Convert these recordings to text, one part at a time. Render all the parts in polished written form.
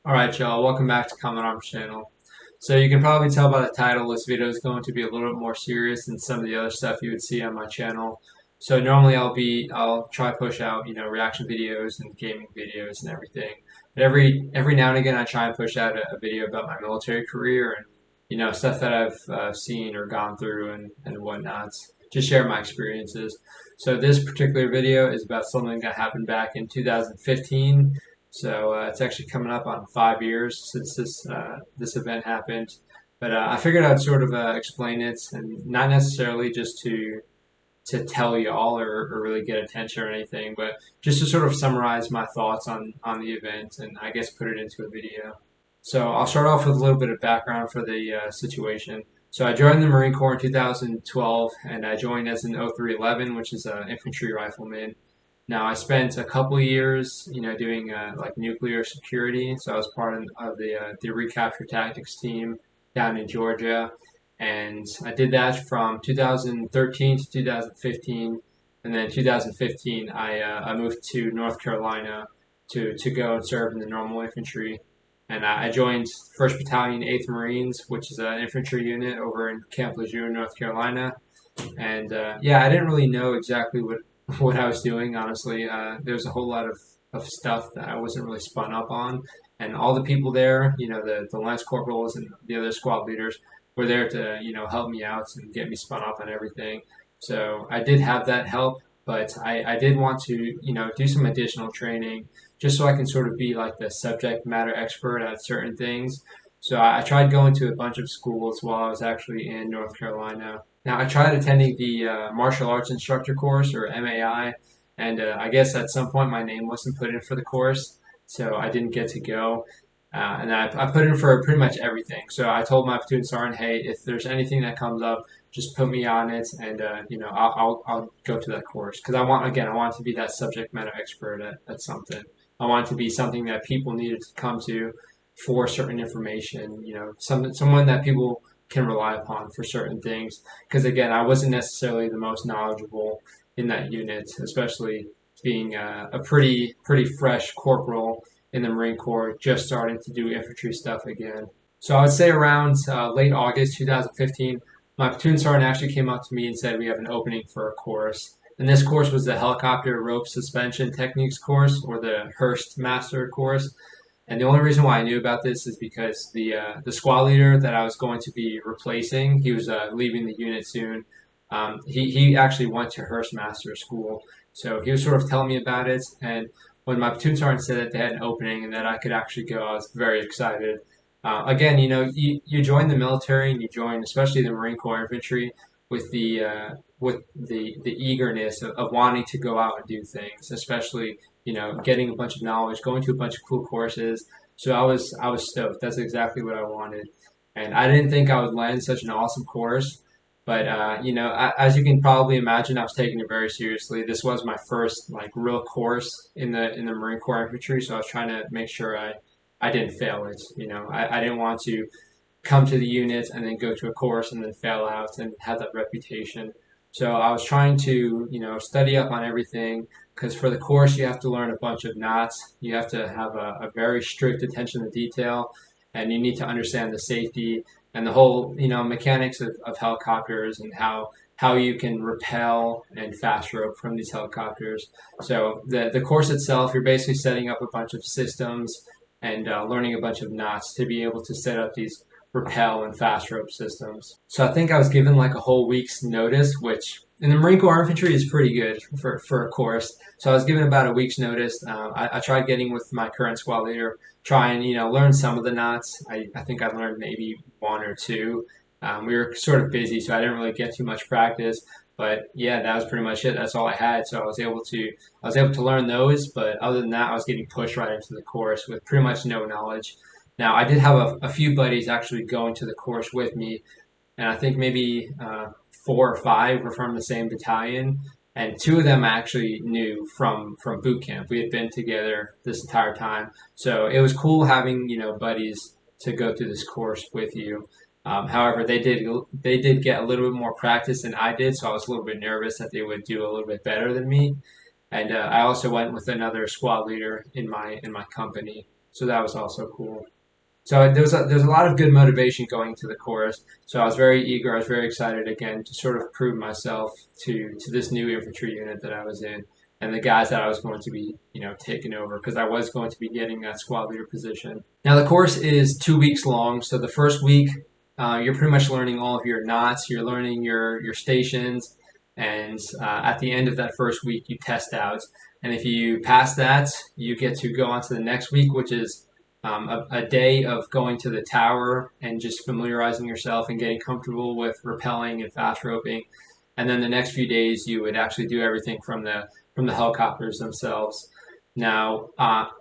Alright y'all, welcome back to Common Arms channel. So you can probably tell by the title this video is going to be a little bit more serious than some of the other stuff you would see on my channel. So normally I'll try push out, reaction videos and gaming videos and everything. But every now and again I try and push out a video about my military career and stuff that I've seen or gone through and whatnot. Just share my experiences. So this particular video is about something that happened back in 2015. So it's actually coming up on 5 years since this event happened. But I figured I'd sort of explain it, and not necessarily just to tell y'all or really get attention or anything, but just to sort of summarize my thoughts on the event and I guess put it into a video. So I'll start off with a little bit of background for the situation. So I joined the Marine Corps in 2012, and I joined as an 0311, which is an infantry rifleman. Now I spent a couple years, doing like nuclear security. So I was part of the recapture tactics team down in Georgia, and I did that from 2013 to 2015, and then 2015 I moved to North Carolina to go and serve in the normal infantry, and I joined First Battalion, 8th Marines, which is an infantry unit over in Camp Lejeune, North Carolina. And yeah, I didn't really know exactly what I was doing. Honestly, there was a whole lot of stuff that I wasn't really spun up on, and all the people there, the lance corporals and the other squad leaders were there to help me out and get me spun up on everything. So I did have that help, but I did want to do some additional training just so I can sort of be like the subject matter expert at certain things. So I tried going to a bunch of schools while I was actually in North Carolina. Now, I tried attending the martial arts instructor course, or MAI, and I guess at some point my name wasn't put in for the course, so I didn't get to go. And I put in for pretty much everything. So I told my platoon sergeant, hey, if there's anything that comes up, just put me on it, and I'll go to that course because I want to be that subject matter expert at something. I want it to be something that people needed to come to for certain information. Someone that people can rely upon for certain things. Because again, I wasn't necessarily the most knowledgeable in that unit, especially being a pretty fresh corporal in the Marine Corps, just starting to do infantry stuff again. So I would say around late August 2015, my platoon sergeant actually came up to me and said we have an opening for a course. And this course was the Helicopter Rope Suspension Techniques course, or the Hurst Master course. And the only reason why I knew about this is because the squad leader that I was going to be replacing, he was leaving the unit soon. He actually went to Hurst Master School, so he was sort of telling me about it. And when my platoon sergeant said that they had an opening and that I could actually go, I was very excited. Again, you join the military and you join, especially the Marine Corps infantry, with the eagerness of wanting to go out and do things, especially getting a bunch of knowledge, going to a bunch of cool courses. So I was stoked. That's exactly what I wanted, and I didn't think I would land such an awesome course. But as you can probably imagine, I was taking it very seriously. This was my first like real course in the Marine Corps infantry, so I was trying to make sure I didn't fail it. I didn't want to come to the unit and then go to a course and then fail out and have that reputation. So I was trying to, study up on everything because for the course you have to learn a bunch of knots. You have to have a very strict attention to detail, and you need to understand the safety and the whole, mechanics of helicopters and how you can rappel and fast rope from these helicopters. So the course itself, you're basically setting up a bunch of systems and learning a bunch of knots to be able to set up these rappel and fast rope systems. So I think I was given like a whole week's notice, which in the Marine Corps infantry is pretty good for a course. So I was given about a week's notice. I tried getting with my current squad leader, try and learn some of the knots. I think I learned maybe one or two. We were sort of busy, so I didn't really get too much practice. But yeah, that was pretty much it. That's all I had. So I was able to learn those. But other than that, I was getting pushed right into the course with pretty much no knowledge. Now, I did have a few buddies actually going to the course with me, and I think maybe 4 or 5 were from the same battalion, and two of them I actually knew from boot camp. We had been together this entire time, so it was cool having buddies to go through this course with you. However, they did get a little bit more practice than I did, so I was a little bit nervous that they would do a little bit better than me. And I also went with another squad leader in my company. So that was also cool. So there's a lot of good motivation going to the course. So I was very eager. I was very excited again to sort of prove myself to this new infantry unit that I was in, and the guys that I was going to be taking over, because I was going to be getting that squad leader position. Now the course is 2 weeks long. So the first week, you're pretty much learning all of your knots. You're learning your stations, and at the end of that first week, you test out. And if you pass that, you get to go on to the next week, which is a day of going to the tower and just familiarizing yourself and getting comfortable with rappelling and fast roping. And then the next few days, you would actually do everything from the helicopters themselves. Now,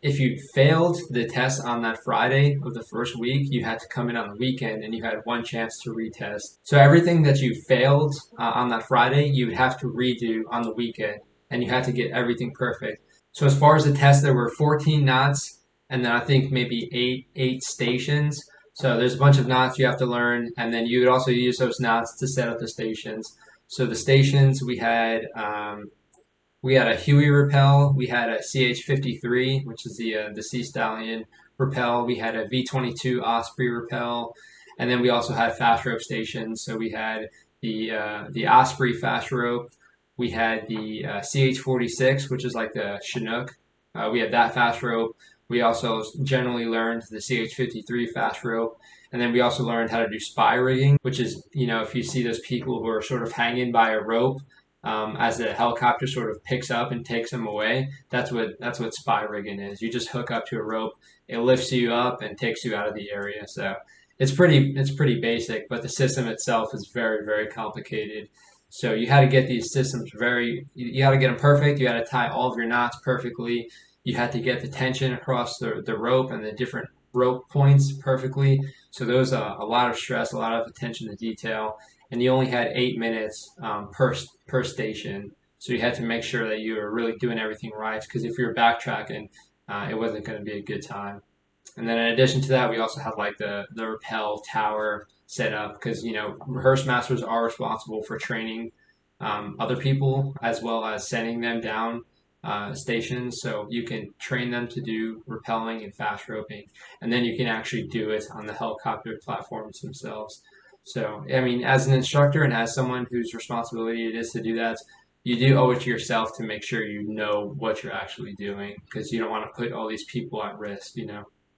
if you failed the test on that Friday of the first week, you had to come in on the weekend and you had one chance to retest. So everything that you failed on that Friday, you would have to redo on the weekend, and you had to get everything perfect. So as far as the test, there were 14 knots, and then I think maybe eight stations. So there's a bunch of knots you have to learn, and then you would also use those knots to set up the stations. So the stations we had a Huey rappel, we had a CH-53, which is the Sea Stallion rappel, we had a V-22 Osprey rappel, and then we also had fast rope stations. So we had the Osprey fast rope, we had the CH-46, which is like the Chinook. We had that fast rope. We also generally learned the CH-53 fast rope. And then we also learned how to do spy rigging, which is, if you see those people who are sort of hanging by a rope, as the helicopter sort of picks up and takes them away, that's what spy rigging is. You just hook up to a rope, it lifts you up and takes you out of the area. So it's pretty basic, but the system itself is very, very complicated. So you had to get these systems you had to get them perfect. You had to tie all of your knots perfectly. You had to get the tension across the rope and the different rope points perfectly. So there was a lot of stress, a lot of attention to detail, and you only had 8 minutes per station. So you had to make sure that you were really doing everything right, because if you were backtracking, it wasn't going to be a good time. And then in addition to that, we also had like the rappel tower set up, because rehearse masters are responsible for training other people as well as sending them down stations. So you can train them to do rappelling and fast roping, and then you can actually do it on the helicopter platforms themselves. So, I mean, as an instructor and as someone whose responsibility it is to do that, you do owe it to yourself to make sure you know what you're actually doing, because you don't want to put all these people at risk.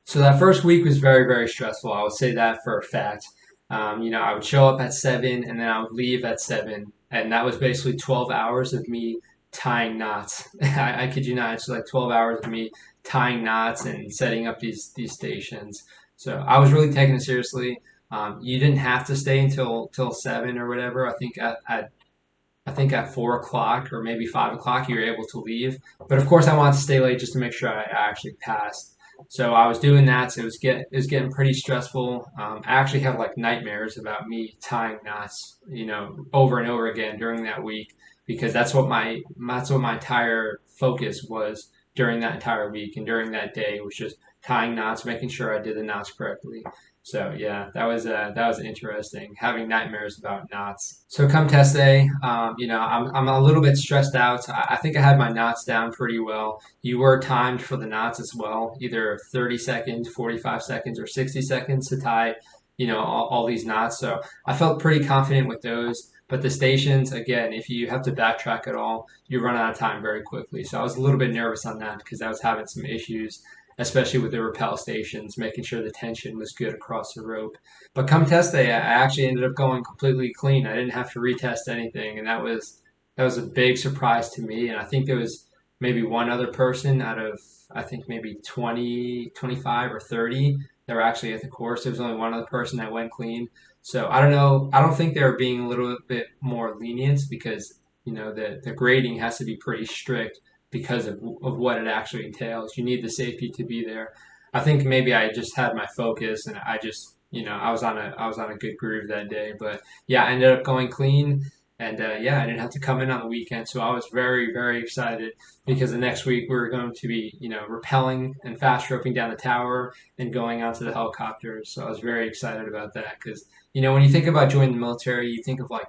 So that first week was very, very stressful. I would say that for a fact. I would show up at 7 and then I would leave at 7. And that was basically 12 hours of me tying knots. I kid you not, it's like 12 hours of me tying knots and setting up these stations. So I was really taking it seriously. You didn't have to stay until 7 or whatever. I think at 4 o'clock or maybe 5 o'clock you were able to leave. But of course I wanted to stay late just to make sure I actually passed. So I was doing that. So it was getting pretty stressful. I actually have like nightmares about me tying knots, over and over again during that week, because that's what my entire focus was during that entire week and during that day, was just tying knots, making sure I did the knots correctly. So yeah, that was interesting, having nightmares about knots. So come test day, I'm a little bit stressed out. I think I had my knots down pretty well. You were timed for the knots as well, either 30 seconds, 45 seconds, or 60 seconds to tie, all these knots. So I felt pretty confident with those. But the stations, again, if you have to backtrack at all, you run out of time very quickly. So I was a little bit nervous on that because I was having some issues, especially with the rappel stations, making sure the tension was good across the rope. But come test day, I actually ended up going completely clean. I didn't have to retest anything, and that was a big surprise to me. And I think there was maybe one other person out of, I think maybe 20, 25, or 30 that were actually at the course. There was only one other person that went clean. So I don't know. I don't think they were being a little bit more lenient, because the grading has to be pretty strict because of what it actually entails. You need the safety to be there. I think maybe I just had my focus, and I just I was on a good groove that day. But yeah, I ended up going clean, and yeah, I didn't have to come in on the weekend, so I was very, very excited, because the next week we were going to be rappelling and fast roping down the tower and going onto the helicopters. So I was very excited about that, because when you think about joining the military, you think of like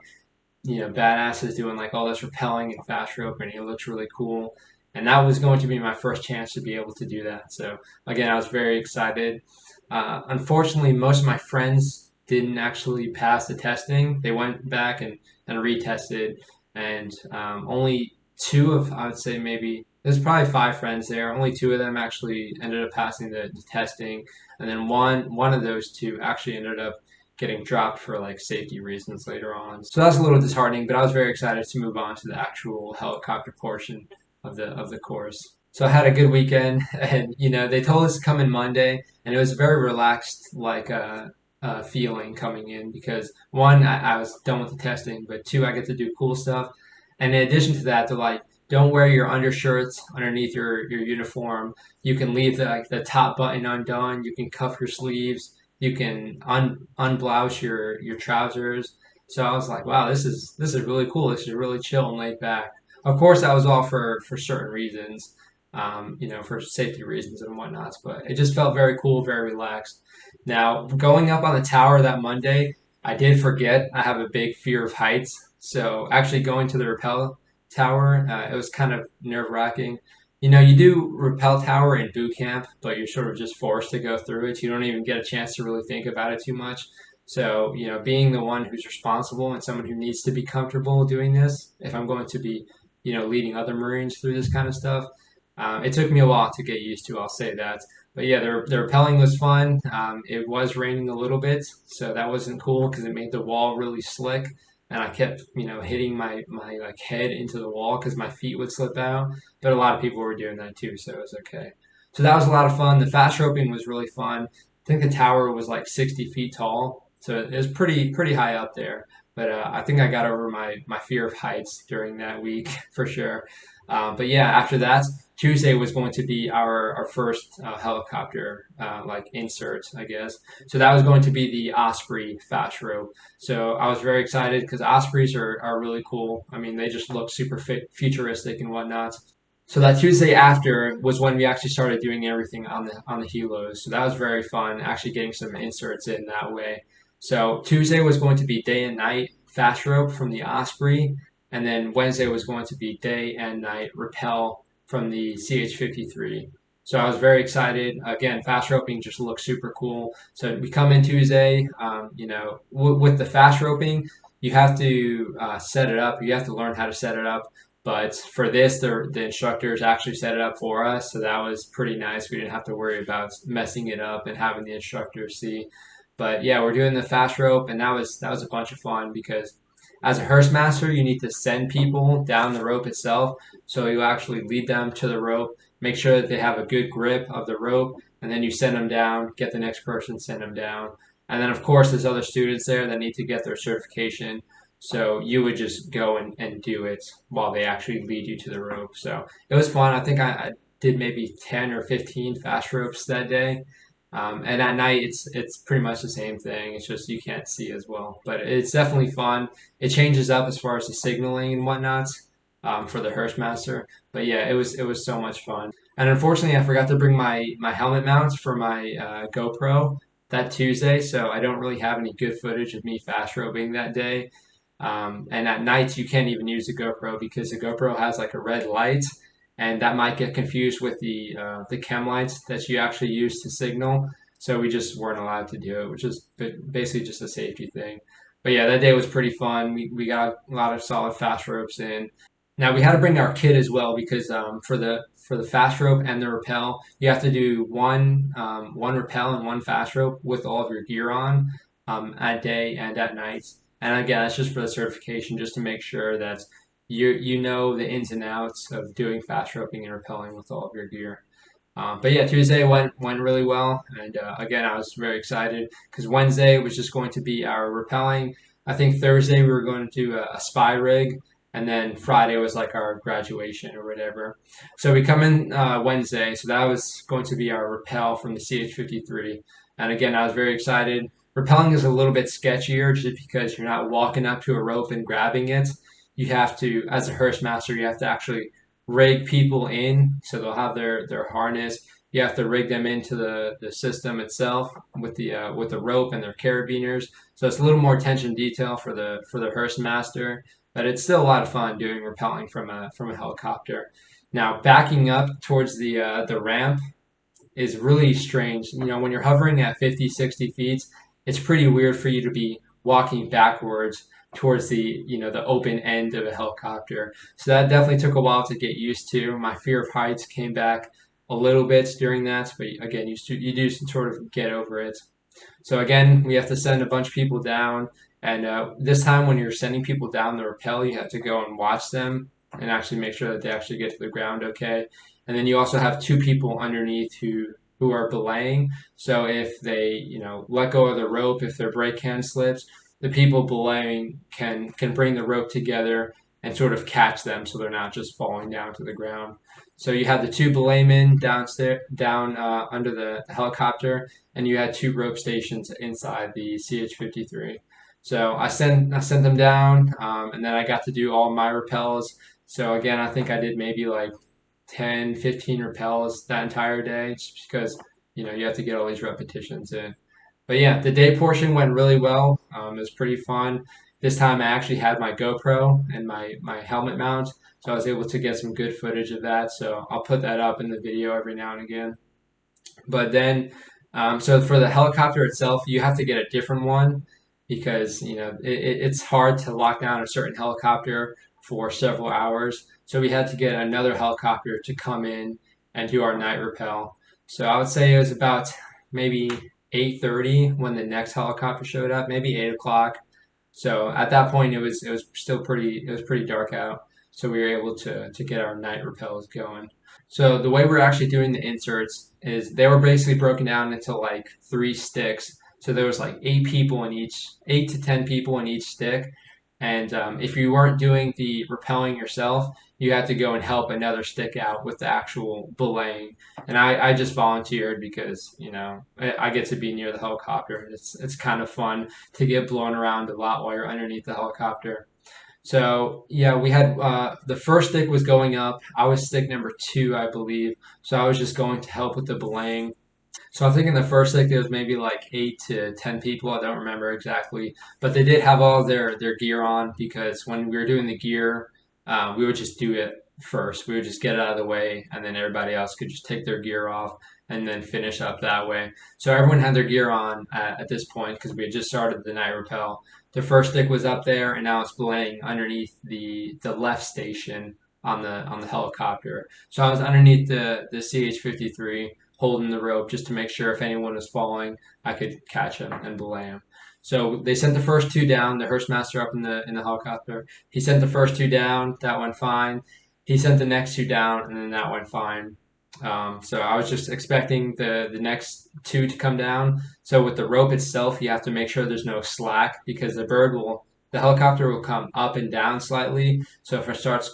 badasses doing like all this rappelling and fast roping. It looks really cool. And that was going to be my first chance to be able to do that. So again, I was very excited. Unfortunately, most of my friends didn't actually pass the testing. They went back and retested, and only two of, I would say maybe, there's probably five friends there. Only two of them actually ended up passing the testing, and then one of those two actually ended up getting dropped for like safety reasons later on. So that was a little disheartening, but I was very excited to move on to the actual helicopter portion of the course. So I had a good weekend, and they told us to come in Monday, and it was a very relaxed feeling coming in because one, I was done with the testing, but two, I get to do cool stuff, and in addition to that, they're like, don't wear your undershirts underneath your uniform. You can leave the top button undone. You can cuff your sleeves. You can unblouse your trousers. So I was like, wow, this is really cool. This is really chill and laid back. Of course, that was all for certain reasons, for safety reasons and whatnots. But it just felt very cool, very relaxed. Now, going up on the tower that Monday, I did forget I have a big fear of heights. So actually going to the rappel tower, it was kind of nerve wracking. You do rappel tower in boot camp, but you're sort of just forced to go through it. You don't even get a chance to really think about it too much. So, being the one who's responsible and someone who needs to be comfortable doing this, if I'm going to be, leading other Marines through this kind of stuff, it took me a while to get used to, I'll say that. But yeah, the rappelling was fun. It was raining a little bit, so that wasn't cool because it made the wall really slick. And I kept, hitting my like head into the wall because my feet would slip out. But a lot of people were doing that too, so it was okay. So that was a lot of fun. The fast roping was really fun. I think the tower was like 60 feet tall, so it was pretty high up there. But I think I got over my fear of heights during that week for sure. But yeah, after that, Tuesday was going to be our first helicopter like insert, I guess. So that was going to be the Osprey fast rope. So I was very excited because Ospreys are really cool. I mean, they just look super futuristic and whatnot. So that Tuesday after was when we actually started doing everything on the helos. So that was very fun, actually getting some inserts in that way. So Tuesday was going to be day and night fast rope from the Osprey, and then Wednesday was going to be day and night rappel from the CH-53. So I was very excited. Again, fast roping just looks super cool. So we come in Tuesday, with the fast roping, you have to set it up. You have to learn how to set it up. But for this, the instructors actually set it up for us, so that was pretty nice. We didn't have to worry about messing it up and having the instructors see. But yeah, we're doing the fast rope, and that was a bunch of fun because as a hearse master, you need to send people down the rope itself. So you actually lead them to the rope, make sure that they have a good grip of the rope, and then you send them down, get the next person, send them down. And then, of course, there's other students there that need to get their certification. So you would just go and do it while they actually lead you to the rope. So it was fun. I think I did maybe 10 or 15 fast ropes that day. And at night, it's pretty much the same thing. It's just you can't see as well, but it's definitely fun. It changes up as far as the signaling and whatnot for the hearse master. But yeah, it was so much fun. And unfortunately, I forgot to bring my helmet mounts for my GoPro that Tuesday, so I don't really have any good footage of me fast roping that day. And at night, you can't even use the GoPro because the GoPro has like a red light, and that might get confused with the chem lights that you actually use to signal. So we just weren't allowed to do it, which is basically just a safety thing. But yeah, that day was pretty fun. We got a lot of solid fast ropes in. Now we had to bring our kit as well because for the fast rope and the rappel, you have to do one rappel and one fast rope with all of your gear on at day and at night. And again, that's just for the certification, just to make sure that you know the ins and outs of doing fast roping and rappelling with all of your gear. But yeah, Tuesday went really well, and again, I was very excited because Wednesday was just going to be our rappelling. I think Thursday we were going to do a spy rig, and then Friday was like our graduation or whatever. So we come in Wednesday, so that was going to be our rappel from the CH-53, and again, I was very excited. Rappelling is a little bit sketchier just because you're not walking up to a rope and grabbing it. You have to, as a hearse master, you have to actually rig people in, so they'll have their harness. You have to rig them into the system itself with the rope and their carabiners. So it's a little more attention detail for the hearse master, but it's still a lot of fun doing rappelling from a helicopter. Now, backing up towards the ramp is really strange. You know, when you're hovering at 50, 60 feet, it's pretty weird for you to be walking backwards towards the open end of a helicopter. So that definitely took a while to get used to. My fear of heights came back a little bit during that, but again, you do sort of get over it. So again, we have to send a bunch of people down, and this time when you're sending people down the rappel, you have to go and watch them and actually make sure that they actually get to the ground okay. And then you also have two people underneath who are belaying. So if they let go of the rope, if their brake can slips, the people belaying can bring the rope together and sort of catch them so they're not just falling down to the ground. So you had the two belaymen downstairs, down under the helicopter, and you had two rope stations inside the CH-53. So I sent them down, and then I got to do all my rappels. So again, I think I did maybe like 10, 15 rappels that entire day, just because you have to get all these repetitions in. But yeah, the day portion went really well. It was pretty fun. This time I actually had my GoPro and my helmet mount, so I was able to get some good footage of that. So I'll put that up in the video every now and again. But then, so for the helicopter itself, you have to get a different one because it's hard to lock down a certain helicopter for several hours. So we had to get another helicopter to come in and do our night rappel. So I would say it was about maybe 8:30 when the next helicopter showed up, maybe 8 o'clock. So at that point, it was still pretty dark out. So we were able to get our night rappels going. So the way we're actually doing the inserts is they were basically broken down into like three sticks. So there was like 8 to 10 people in each stick. And if you weren't doing the rappelling yourself, you had to go and help another stick out with the actual belaying. And I just volunteered because I get to be near the helicopter. It's kind of fun to get blown around a lot while you're underneath the helicopter. So yeah, we had the first stick was going up. I was stick number two, I believe. So I was just going to help with the belaying. So I think in the first stick there was maybe like 8 to 10 people. I don't remember exactly, but they did have all their gear on because when we were doing the gear, we would just do it first. We would just get it out of the way, and then everybody else could just take their gear off and then finish up that way. So everyone had their gear on at this point because we had just started the night rappel. The first stick was up there, and now it's belaying underneath the left station on the helicopter. So I was underneath the CH-53 holding the rope just to make sure if anyone was falling, I could catch him and belay him. So they sent the first two down. The Hearstmaster up in the helicopter. He sent the first two down. That went fine. He sent the next two down, and then that went fine. So I was just expecting the next two to come down. So with the rope itself, you have to make sure there's no slack because the helicopter will come up and down slightly. So if it starts,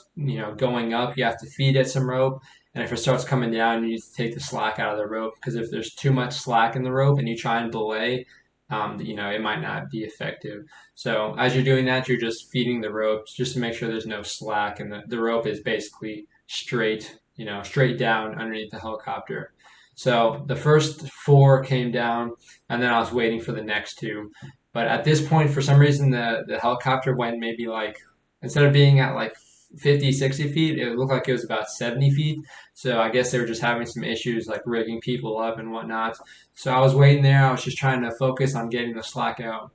going up, you have to feed it some rope. And if it starts coming down, you need to take the slack out of the rope because if there's too much slack in the rope and you try and belay, it might not be effective. So as you're doing that, you're just feeding the ropes just to make sure there's no slack and the rope is basically straight, straight down underneath the helicopter. So the first four came down, and then I was waiting for the next two. But at this point, for some reason, the helicopter went maybe like, instead of being at like 50, 60 feet, it looked like it was about 70 feet. So I guess they were just having some issues like rigging people up and whatnot. So I was waiting there. I was just trying to focus on getting the slack out.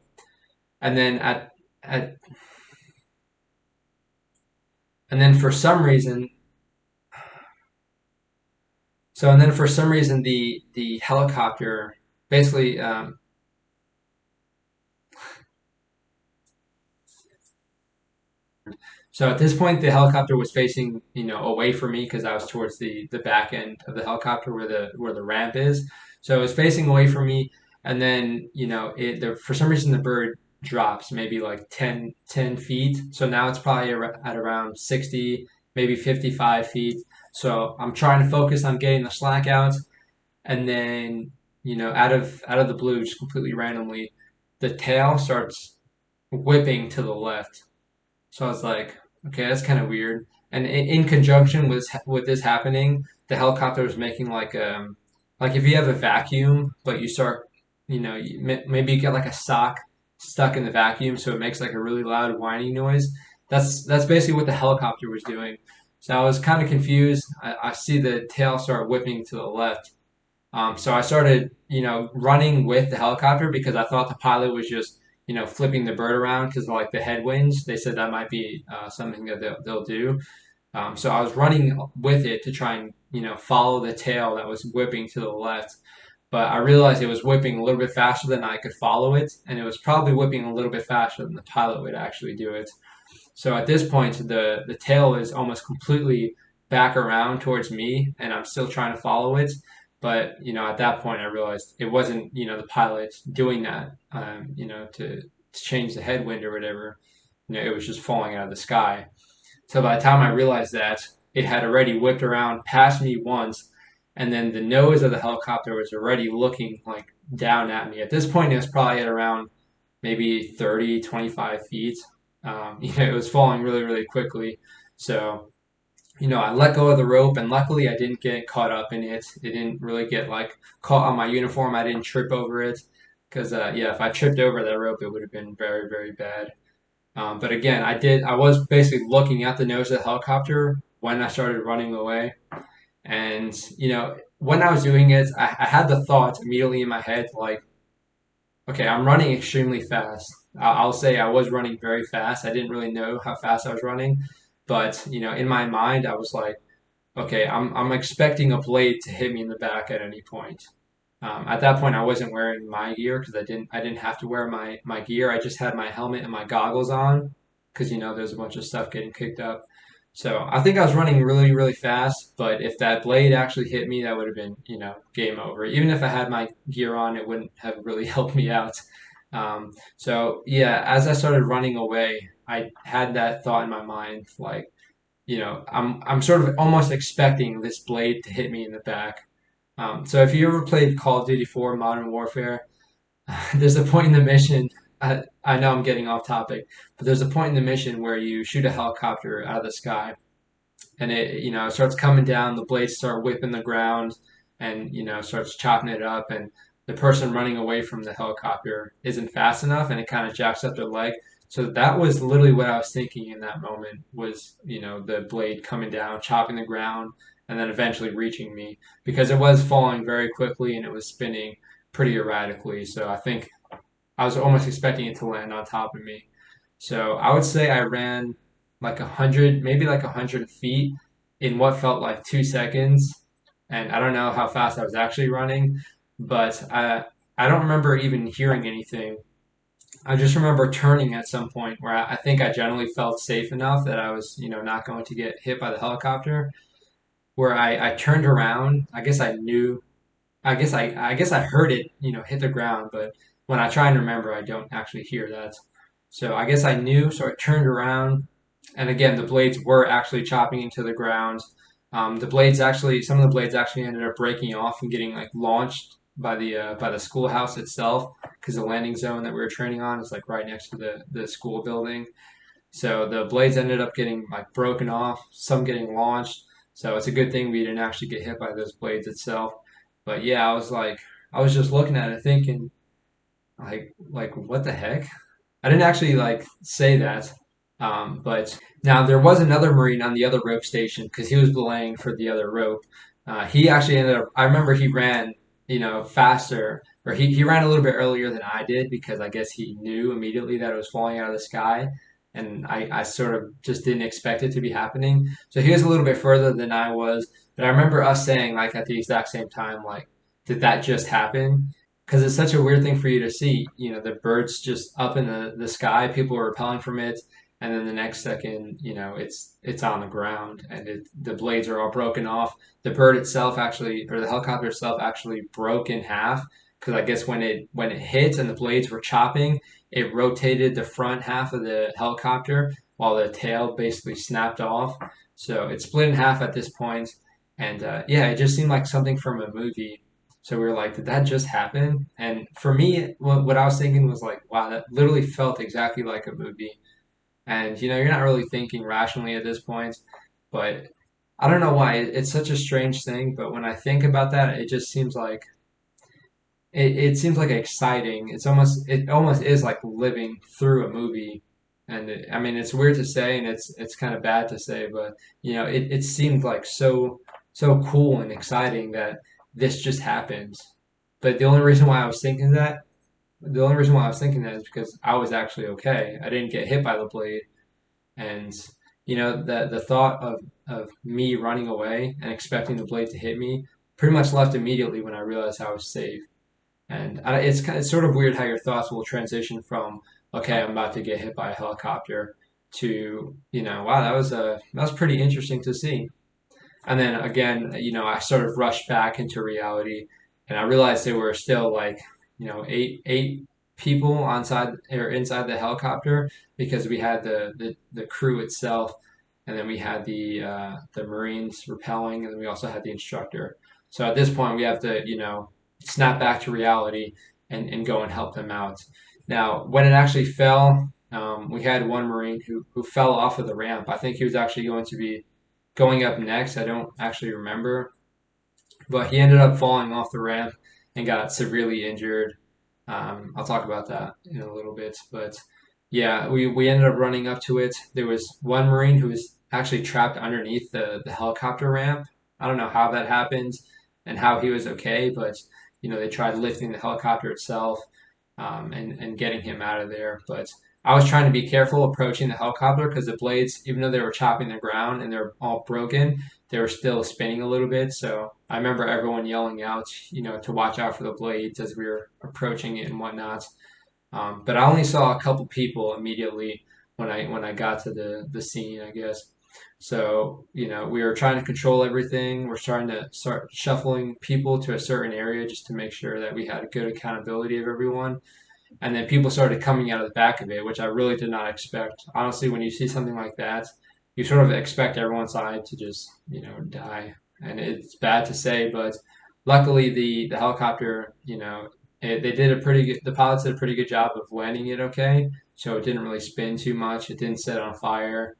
And then at and then for some reason, the helicopter basically so at this point, the helicopter was facing, away from me because I was towards the back end of the helicopter where the ramp is. So it was facing away from me, and then for some reason the bird drops maybe like 10 feet. So now it's probably at around 60, maybe 55 feet. So I'm trying to focus on getting the slack out, and then out of the blue, just completely randomly, the tail starts whipping to the left. So I was like, okay, that's kind of weird. And in conjunction with this happening, the helicopter was making like if you have a vacuum, but you start, maybe you get like a sock stuck in the vacuum, so it makes like a really loud whining noise. That's basically what the helicopter was doing. So I was kind of confused. I see the tail start whipping to the left. So I started, running with the helicopter because I thought the pilot was just, flipping the bird around because of like the headwinds. They said that might be something that they'll do. So I was running with it to try and, follow the tail that was whipping to the left. But I realized it was whipping a little bit faster than I could follow it, and it was probably whipping a little bit faster than the pilot would actually do it. So at this point, the tail is almost completely back around towards me, and I'm still trying to follow it. But at that point, I realized it wasn't the pilot doing that, to change the headwind or whatever. It was just falling out of the sky. So by the time I realized that, it had already whipped around past me once, and then the nose of the helicopter was already looking like down at me. At this point, it was probably at around maybe 30, 25 feet. It was falling really, really quickly. So, I let go of the rope, and luckily I didn't get caught up in it. It didn't really get like caught on my uniform. I didn't trip over it because, yeah, if I tripped over that rope, it would have been very, very bad. But again, I was basically looking at the nose of the helicopter when I started running away. And, when I was doing it, I had the thought immediately in my head, like, okay, I'm running extremely fast. I'll say I was running very fast. I didn't really know how fast I was running. But, in my mind, I was like, okay, I'm expecting a blade to hit me in the back at any point. At that point, I wasn't wearing my gear because I didn't have to wear my gear. I just had my helmet and my goggles on because there's a bunch of stuff getting kicked up. So I think I was running really really fast. But if that blade actually hit me, that would have been game over. Even if I had my gear on, it wouldn't have really helped me out. So yeah, as I started running away, I had that thought in my mind, like I'm sort of almost expecting this blade to hit me in the back. So if you ever played Call of Duty 4 Modern Warfare, there's a point in the mission. I know I'm getting off topic, but there's a point in the mission where you shoot a helicopter out of the sky, and it starts coming down. The blades start whipping the ground, and starts chopping it up. And the person running away from the helicopter isn't fast enough, and it kind of jacks up their leg. So that was literally what I was thinking in that moment was the blade coming down, chopping the ground, and then eventually reaching me because it was falling very quickly and it was spinning pretty erratically. So I think I was almost expecting it to land on top of me. So I would say I ran like 100, maybe like 100 feet in what felt like 2 seconds. And I don't know how fast I was actually running, but I don't remember even hearing anything. I just remember turning at some point where I think I generally felt safe enough that I was, not going to get hit by the helicopter. Where I turned around, I guess I knew I guess I heard it, hit the ground, but when I try and remember, I don't actually hear that. So I guess I knew, so I turned around, and again, the blades were actually chopping into the ground. Some of the blades actually ended up breaking off and getting like launched by the schoolhouse itself, because the landing zone that we were training on is like right next to the school building. So the blades ended up getting like broken off, some getting launched. So it's a good thing we didn't actually get hit by those blades itself. But yeah, I was just looking at it thinking, like what the heck? I didn't actually like say that. But now there was another Marine on the other rope station because he was belaying for the other rope. He actually ended up. I remember he ran, faster, or he ran a little bit earlier than I did because I guess he knew immediately that it was falling out of the sky, and I sort of just didn't expect it to be happening. So he was a little bit further than I was. But I remember us saying like at the exact same time, like, did that just happen? Because it's such a weird thing for you to see. The bird's just up in the sky, people are repelling from it, and then the next second, it's on the ground, and the blades are all broken off. The bird itself actually, or the helicopter itself actually broke in half because I guess when it hit and the blades were chopping, it rotated the front half of the helicopter while the tail basically snapped off. So it split in half at this point, and yeah, it just seemed like something from a movie. So we were like, did that just happen? And for me, what I was thinking was like, wow, that literally felt exactly like a movie. And you're not really thinking rationally at this point, but I don't know why. It's such a strange thing, but when I think about that, it just seems like it seems like exciting. It almost is like living through a movie. And I mean, it's weird to say, and it's kind of bad to say, but it seemed like so cool and exciting that this just happened. But the only reason why I was thinking that is because I was actually okay. I didn't get hit by the blade, and the thought of me running away and expecting the blade to hit me pretty much left immediately when I realized I was safe. And it's sort of weird how your thoughts will transition from, okay, I'm about to get hit by a helicopter, to, wow, that was pretty interesting to see. And then again, I sort of rushed back into reality, and I realized there were still like, eight people inside the helicopter, because we had the crew itself, and then we had the Marines rappelling, and then we also had the instructor. So at this point, we have to, snap back to reality and go and help them out. Now, when it actually fell, we had one Marine who fell off of the ramp. I think he was actually going to be going up next. I don't actually remember, but he ended up falling off the ramp and got severely injured. I'll talk about that in a little bit, but yeah, we ended up running up to it. There was one Marine who was actually trapped underneath the helicopter ramp. I don't know how that happened and how he was okay, but they tried lifting the helicopter itself, and getting him out of there. But I was trying to be careful approaching the helicopter because the blades, even though they were chopping the ground and they're all broken, they were still spinning a little bit. So I remember everyone yelling out, to watch out for the blades as we were approaching it and whatnot. But I only saw a couple people immediately when I got to the scene, I guess. So, we were trying to control everything. We're trying to start shuffling people to a certain area just to make sure that we had a good accountability of everyone. And then people started coming out of the back of it, which I really did not expect. Honestly, when you see something like that, you sort of expect everyone's side to just, die. And it's bad to say, but luckily the helicopter, they did the pilots did a pretty good job of landing it okay. So it didn't really spin too much. It didn't set on fire.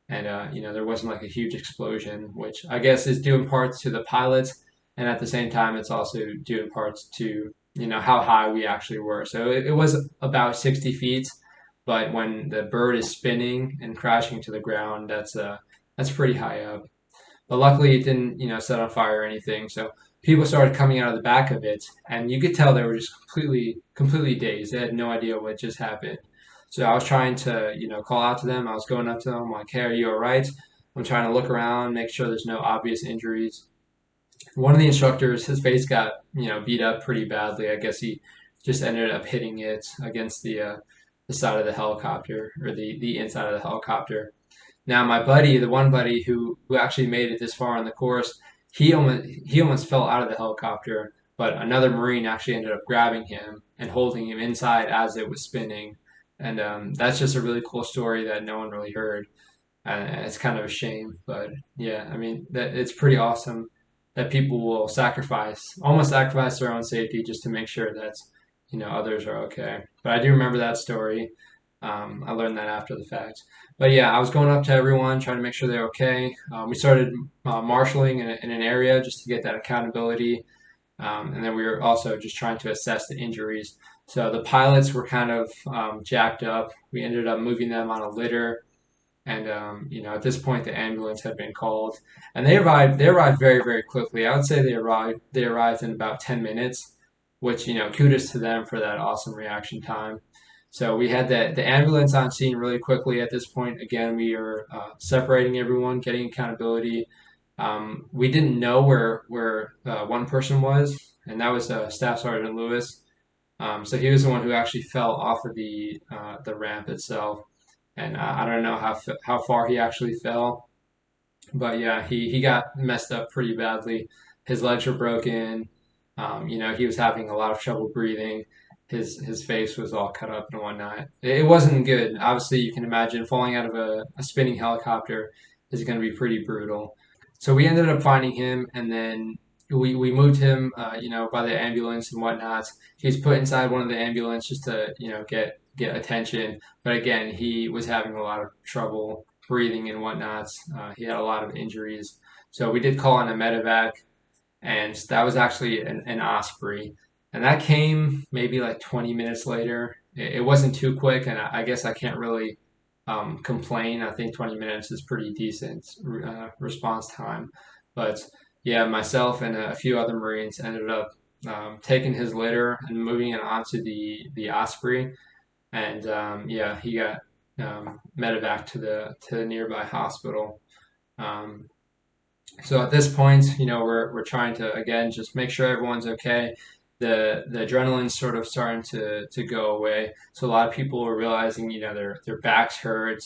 And, there wasn't like a huge explosion, which I guess is due in parts to the pilots. And at the same time, it's also due in parts to, how high we actually were. So it was about 60 feet, but when the bird is spinning and crashing to the ground, that's pretty high up. But luckily, it didn't, set on fire or anything. So people started coming out of the back of it, and you could tell they were just completely dazed. They had no idea what just happened. So I was trying to, call out to them. I was going up to them like, "Hey, are you all right?" I'm trying to look around, make sure there's no obvious injuries. One of the instructors, his face got, beat up pretty badly. I guess he just ended up hitting it against the side of the helicopter, or the inside of the helicopter. Now, my buddy, the one buddy who actually made it this far on the course, he almost fell out of the helicopter, but another Marine actually ended up grabbing him and holding him inside as it was spinning. And that's just a really cool story that no one really heard. And it's kind of a shame, but yeah, I mean that it's pretty awesome that people will almost sacrifice their own safety just to make sure that others are okay. But I do remember that story. I learned that after the fact. But yeah, I was going up to everyone, trying to make sure they're okay. We started marshaling in an area just to get that accountability, and then we were also just trying to assess the injuries. So the pilots were kind of jacked up. We ended up moving them on a litter, and at this point the ambulance had been called, and they arrived. They arrived very very quickly. I would say they arrived in about 10 minutes, which kudos to them for that awesome reaction time. So we had the ambulance on scene really quickly. At this point, again, we are separating everyone, getting accountability. We didn't know where one person was, and that was Staff Sergeant Lewis. So he was the one who actually fell off of the ramp itself, and I don't know how far he actually fell, but yeah, he got messed up pretty badly. His legs were broken. He was having a lot of trouble breathing. His face was all cut up and whatnot. It wasn't good. Obviously, you can imagine falling out of a spinning helicopter is going to be pretty brutal. So we ended up finding him, and then we moved him, by the ambulance and whatnot. He was put inside one of the ambulance just to, get attention. But again, he was having a lot of trouble breathing and whatnot. He had a lot of injuries. So we did call in a medevac, and that was actually an Osprey. And that came maybe like 20 minutes later. It wasn't too quick, and I guess I can't really complain. I think 20 minutes is pretty decent response time. But yeah, myself and a few other Marines ended up taking his litter and moving it onto the Osprey, and yeah, he got medevac to the nearby hospital. Um, so at this point, we're trying to again just make sure everyone's okay. The adrenaline's sort of starting to go away. So a lot of people are realizing, their backs hurt.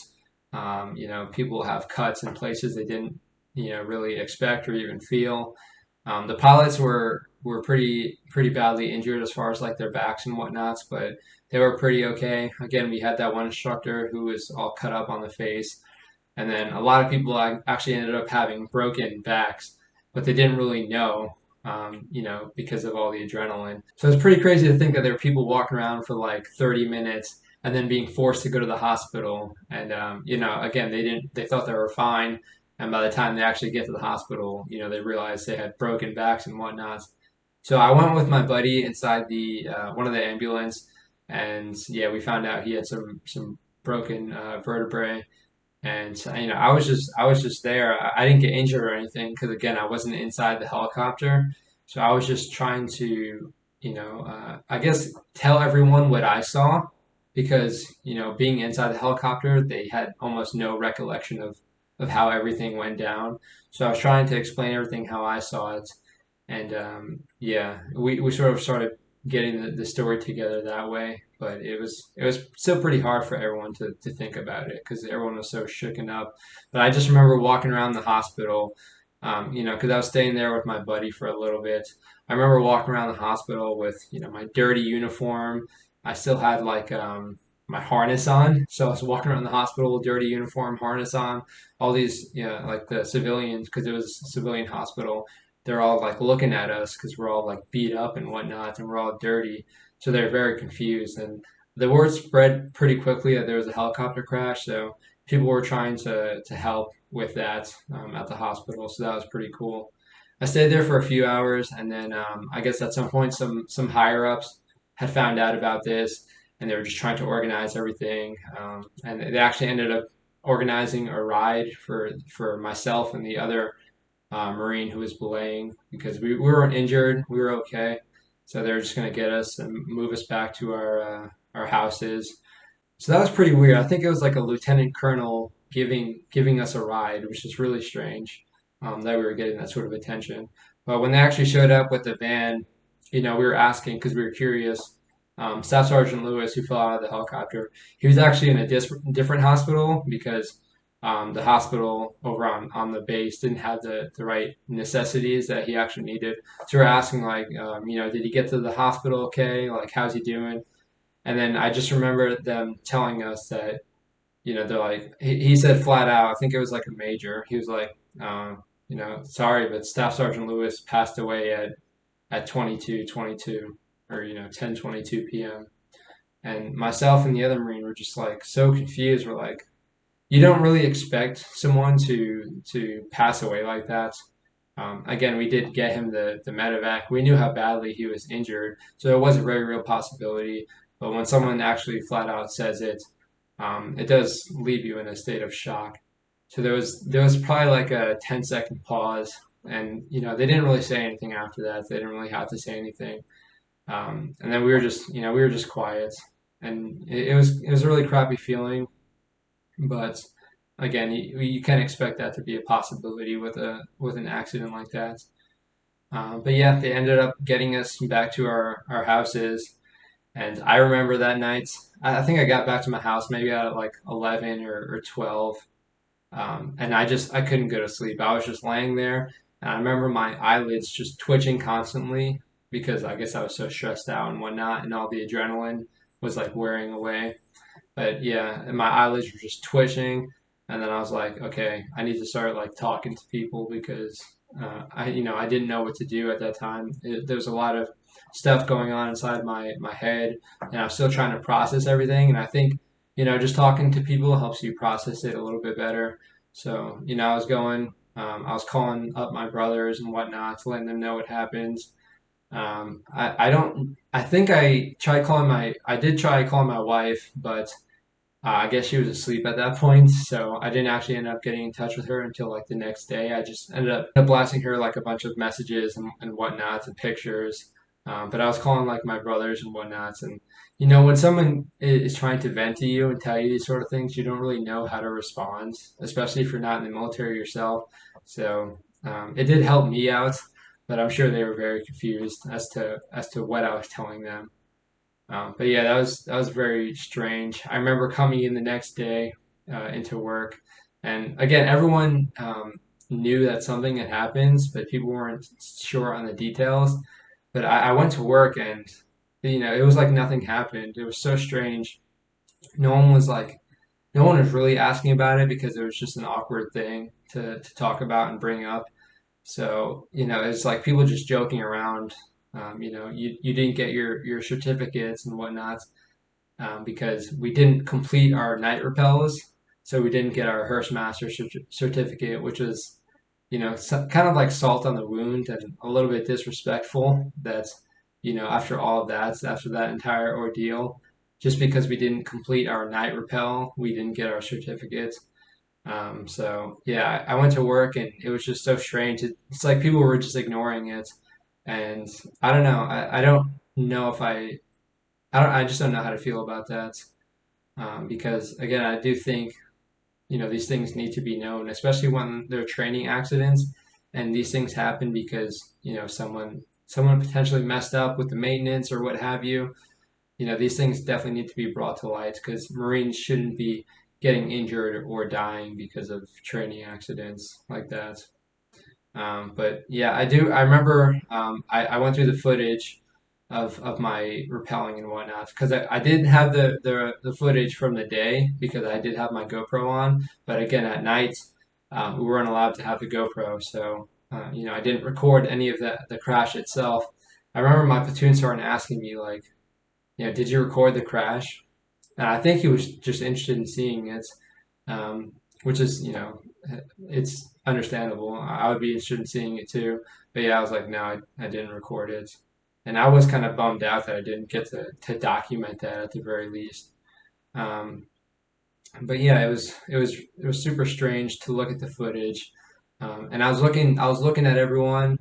People have cuts in places they didn't, really expect or even feel. The pilots were pretty badly injured as far as like their backs and whatnots, but they were pretty okay. Again, we had that one instructor who was all cut up on the face, and then a lot of people actually ended up having broken backs, but they didn't really know, because of all the adrenaline. So it's pretty crazy to think that there were people walking around for like 30 minutes and then being forced to go to the hospital. And, again, they thought they were fine. And by the time they actually get to the hospital, they realized they had broken backs and whatnot. So I went with my buddy inside the one of the ambulance, and yeah, we found out he had some broken vertebrae, and I was just there. I didn't get injured or anything because again I wasn't inside the helicopter, so I was just trying to I guess tell everyone what I saw because being inside the helicopter they had almost no recollection of how everything went down. So I was trying to explain everything how I saw it, and yeah, we sort of started getting the story together that way. But it was still pretty hard for everyone to think about it because everyone was so shooken up. But I just remember walking around the hospital, because I was staying there with my buddy for a little bit. I remember walking around the hospital with my dirty uniform. I still had like my harness on, so I was walking around the hospital with dirty uniform, harness on. All these, like the civilians, because it was a civilian hospital, they're all like looking at us because we're all like beat up and whatnot, and we're all dirty. So they're very confused. And the word spread pretty quickly that there was a helicopter crash. So people were trying to help with that at the hospital. So that was pretty cool. I stayed there for a few hours, and then I guess at some point some higher ups had found out about this, and they were just trying to organize everything. And they actually ended up organizing a ride for myself and the other Marine who was belaying because we weren't injured. We were okay. So they're just going to get us and move us back to our houses. So that was pretty weird. I think it was like a lieutenant colonel giving us a ride, which is really strange that we were getting that sort of attention. But when they actually showed up with the van, we were asking because we were curious. Staff Sergeant Lewis, who fell out of the helicopter, he was actually in a different hospital because the hospital over on the base didn't have the right necessities that he actually needed. So we're asking like, did he get to the hospital okay? Like, how's he doing? And then I just remember them telling us that, they're like, he said flat out, I think it was like a major. He was like, sorry, but Staff Sergeant Lewis passed away at 22:22 or 10:22 p.m. And myself and the other Marine were just like so confused. We're like, you don't really expect someone to pass away like that. Again, we did get him the medevac. We knew how badly he was injured, so it was a very real possibility. But when someone actually flat out says it, it does leave you in a state of shock. So there was probably like a 10-second pause, and they didn't really say anything after that. They didn't really have to say anything, and then we were just quiet, and it was a really crappy feeling. But again, you can't expect that to be a possibility with an accident like that. But yeah, they ended up getting us back to our houses, and I remember that night. I think I got back to my house maybe at like 11 or 12, and I couldn't go to sleep. I was just laying there, and I remember my eyelids just twitching constantly because I guess I was so stressed out and whatnot, and all the adrenaline was like wearing away. But yeah, and my eyelids were just twitching, and then I was like, okay, I need to start like talking to people because I didn't know what to do at that time. There was a lot of stuff going on inside my head, and I was still trying to process everything. And I think just talking to people helps you process it a little bit better. So I was calling up my brothers and whatnot, letting them know what happened. I don't. I think I did try calling my wife, but I guess she was asleep at that point, so I didn't actually end up getting in touch with her until like the next day. I just ended up blasting her like a bunch of messages and whatnots and pictures. But I was calling like my brothers and whatnots, and when someone is trying to vent to you and tell you these sort of things, you don't really know how to respond, especially if you're not in the military yourself. So it did help me out, but I'm sure they were very confused as to what I was telling them. But yeah, that was very strange. I remember coming in the next day into work, and again, everyone knew that something had happened, but people weren't sure on the details. But I went to work, and it was like nothing happened. It was so strange. No one was like, no one was really asking about it because it was just an awkward thing to talk about and bring up. So, it's like people just joking around. You didn't get your certificates and whatnot because we didn't complete our night rappels. So we didn't get our Hearst Master certificate, which was, kind of like salt on the wound and a little bit disrespectful that, after all of that, after that entire ordeal, just because we didn't complete our night rappel, we didn't get our certificates. So yeah, I went to work and it was just so strange. It's like people were just ignoring it, and I don't know. I don't know if I just don't know how to feel about that. Because again, I do think these things need to be known, especially when they're training accidents, and these things happen because someone potentially messed up with the maintenance or what have you. These things definitely need to be brought to light because Marines shouldn't be getting injured or dying because of training accidents like that. But yeah, I do. I remember I went through the footage of my rappelling and whatnot because I did have the footage from the day because I did have my GoPro on. But again, at night, we weren't allowed to have the GoPro. So, I didn't record any of the crash itself. I remember my platoon sergeant asking me, like, did you record the crash? And I think he was just interested in seeing it, um, which is, it's understandable. I would be interested in seeing it too. But yeah, I was like, no, I didn't record it. And I was kind of bummed out that I didn't get to document that at the very least. Um, but yeah, it was super strange to look at the footage. And I was looking at everyone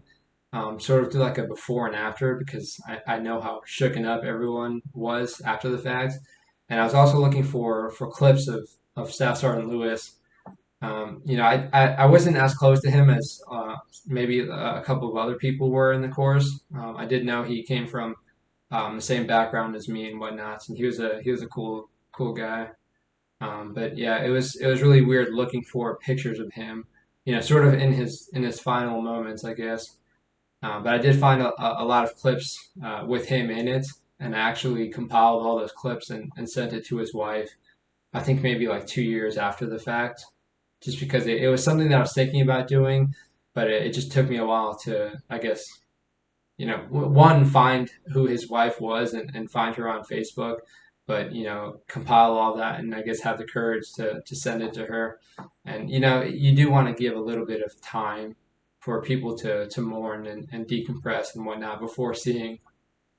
sort of do like a before and after because I know how shooken up everyone was after the fact. And I was also looking for clips of Staff Sergeant Lewis. I wasn't as close to him as maybe a couple of other people were in the course. I did know he came from the same background as me and whatnot, and he was a cool guy. But yeah, it was really weird looking for pictures of him, sort of in his final moments, I guess. But I did find a lot of clips with him in it, and I actually compiled all those clips and sent it to his wife. I think maybe like 2 years after the fact, just because it was something that I was thinking about doing, but it just took me a while to, I guess, one, find who his wife was and find her on Facebook, but, compile all that and I guess have the courage to send it to her. And, you do want to give a little bit of time for people to mourn and decompress and whatnot before seeing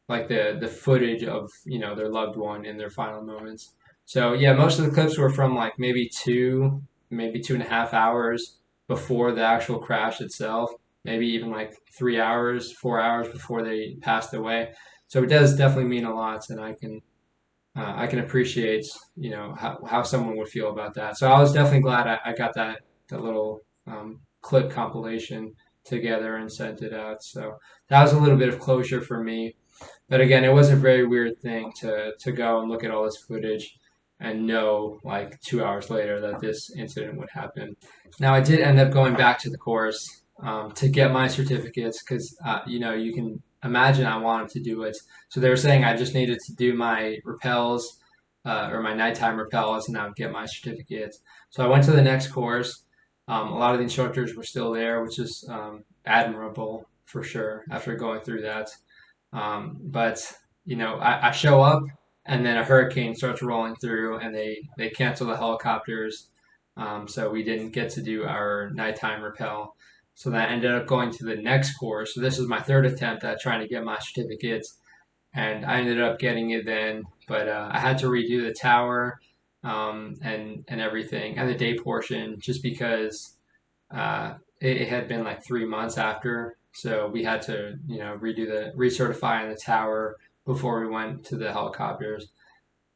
like the footage of, their loved one in their final moments. So yeah, most of the clips were from like maybe 2.5 hours before the actual crash itself, maybe even like 3 hours, 4 hours before they passed away. So it does definitely mean a lot, and I can appreciate how someone would feel about that. So I was definitely glad I got that little clip compilation together and sent it out. So that was a little bit of closure for me. But again, it was a very weird thing to go and look at all this footage and know like 2 hours later that this incident would happen. Now, I did end up going back to the course to get my certificates because, you can imagine I wanted to do it. So they were saying I just needed to do my rappels or my nighttime rappels and I would get my certificates. So I went to the next course. A lot of the instructors were still there, which is admirable for sure after going through that. But I show up and then a hurricane starts rolling through and they cancel the helicopters. So we didn't get to do our nighttime rappel. So that ended up going to the next course. So this is my third attempt at trying to get my certificates, and I ended up getting it then. But I had to redo the tower. and everything, and the day portion, just because it had been like 3 months after, so we had to redo the recertify in the tower before we went to the helicopters.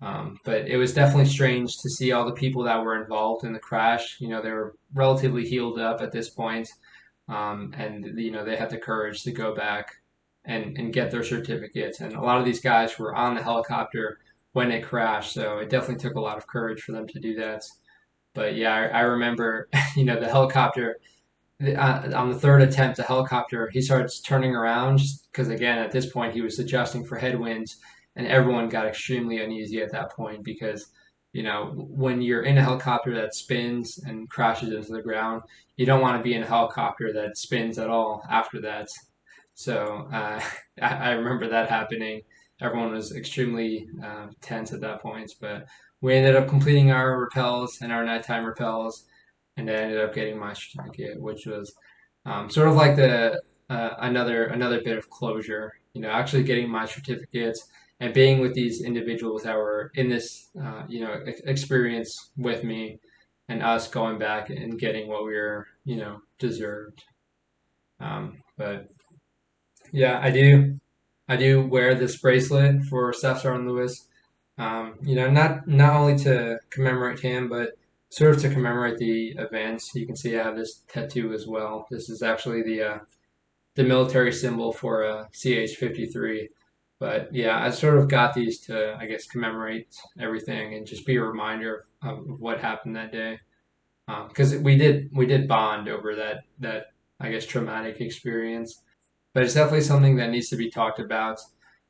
But it was definitely strange to see all the people that were involved in the crash. They were relatively healed up at this point, and they had the courage to go back and get their certificates. And a lot of these guys were on the helicopter when it crashed, so it definitely took a lot of courage for them to do that. But yeah, I remember, the helicopter. On the third attempt, the helicopter, he starts turning around because, again, at this point, he was adjusting for headwinds, and everyone got extremely uneasy at that point because, when you're in a helicopter that spins and crashes into the ground, you don't want to be in a helicopter that spins at all after that. So I remember that happening. Everyone was extremely tense at that point, but we ended up completing our rappels and our nighttime rappels, and I ended up getting my certificate, which was sort of like the another bit of closure. Actually getting my certificates and being with these individuals that were in this experience with me, and us going back and getting what we were deserved. But yeah, I do wear this bracelet for Staff Sergeant Lewis. Not only to commemorate him, but sort of to commemorate the events. You can see I have this tattoo as well. This is actually the military symbol for CH-53. But yeah, I sort of got these to, I guess, commemorate everything and just be a reminder of what happened that day. Because we did bond over that I guess traumatic experience, but it's definitely something that needs to be talked about.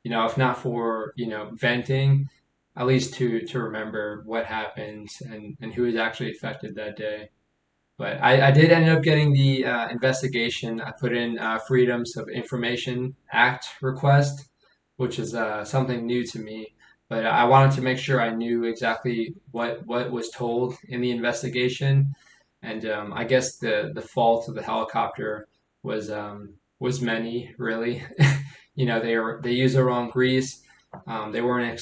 If not for venting, at least to remember what happened and who was actually affected that day. But I did end up getting the investigation. I put in Freedoms of Information Act request, which is something new to me. But I wanted to make sure I knew exactly what was told in the investigation, and I guess the fault of the helicopter was many really. They used the wrong grease. They weren't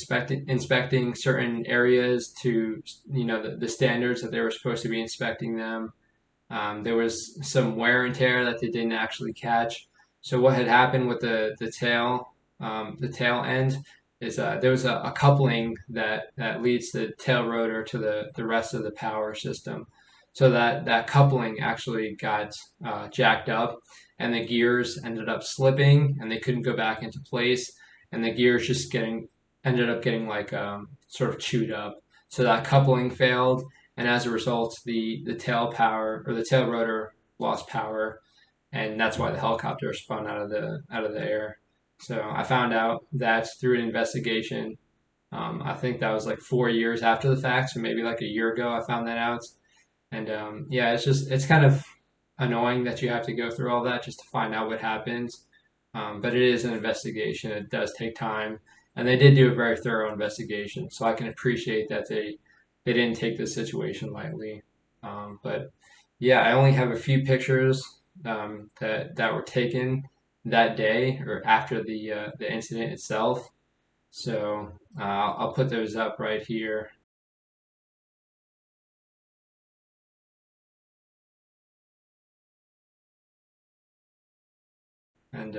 inspecting certain areas to the standards that they were supposed to be inspecting them. There was some wear and tear that they didn't actually catch. So what had happened with the tail end is there was a coupling that leads the tail rotor to the rest of the power system. So that coupling actually got jacked up, and the gears ended up slipping, and they couldn't go back into place, and the gears just ended up getting like sort of chewed up. So that coupling failed, and as a result, the tail power or the tail rotor lost power, and that's why the helicopter spun out of the air. So I found out that through an investigation. I think that was like 4 years after the fact, so maybe like a year ago I found that out. And yeah, it's kind of annoying that you have to go through all that just to find out what happens. But it is an investigation. It does take time, and they did do a very thorough investigation. So I can appreciate that they didn't take this situation lightly. But yeah, I only have a few pictures that were taken that day or after the incident itself. So I'll put those up right here. And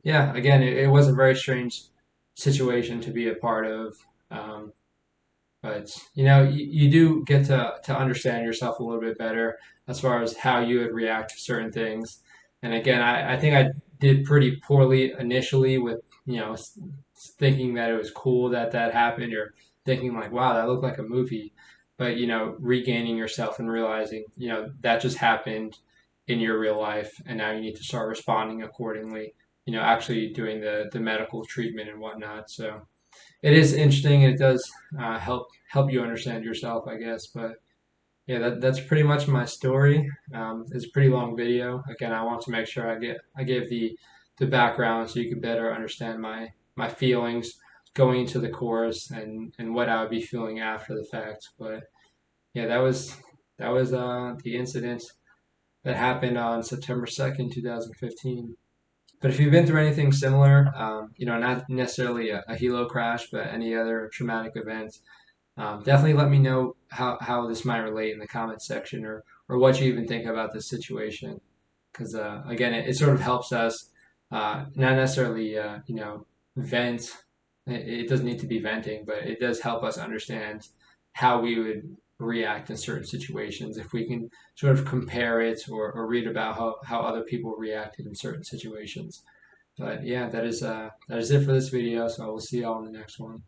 yeah, again, it was a very strange situation to be a part of. Um, but you do get to understand yourself a little bit better as far as how you would react to certain things. And again, I think I did pretty poorly initially with thinking that it was cool that that happened, or thinking like, wow, that looked like a movie. But regaining yourself and realizing that just happened in your real life, and now you need to start responding accordingly. Actually doing the medical treatment and whatnot. So it is interesting, and it does help you understand yourself, I guess. But yeah, that's pretty much my story. It's a pretty long video. Again, I want to make sure I give the background so you can better understand my feelings going into the course, and what I would be feeling after the fact. But yeah, that was the incident that happened on September 2nd, 2015. But if you've been through anything similar, not necessarily a helo crash, but any other traumatic events, Definitely let me know how this might relate in the comments section, or what you even think about this situation. Because again, it sort of helps us not necessarily vent. It doesn't need to be venting, but it does help us understand how we would react in certain situations if we can sort of compare it, or read about how other people reacted in certain situations. But yeah, that is it for this video. So we'll see y'all in the next one.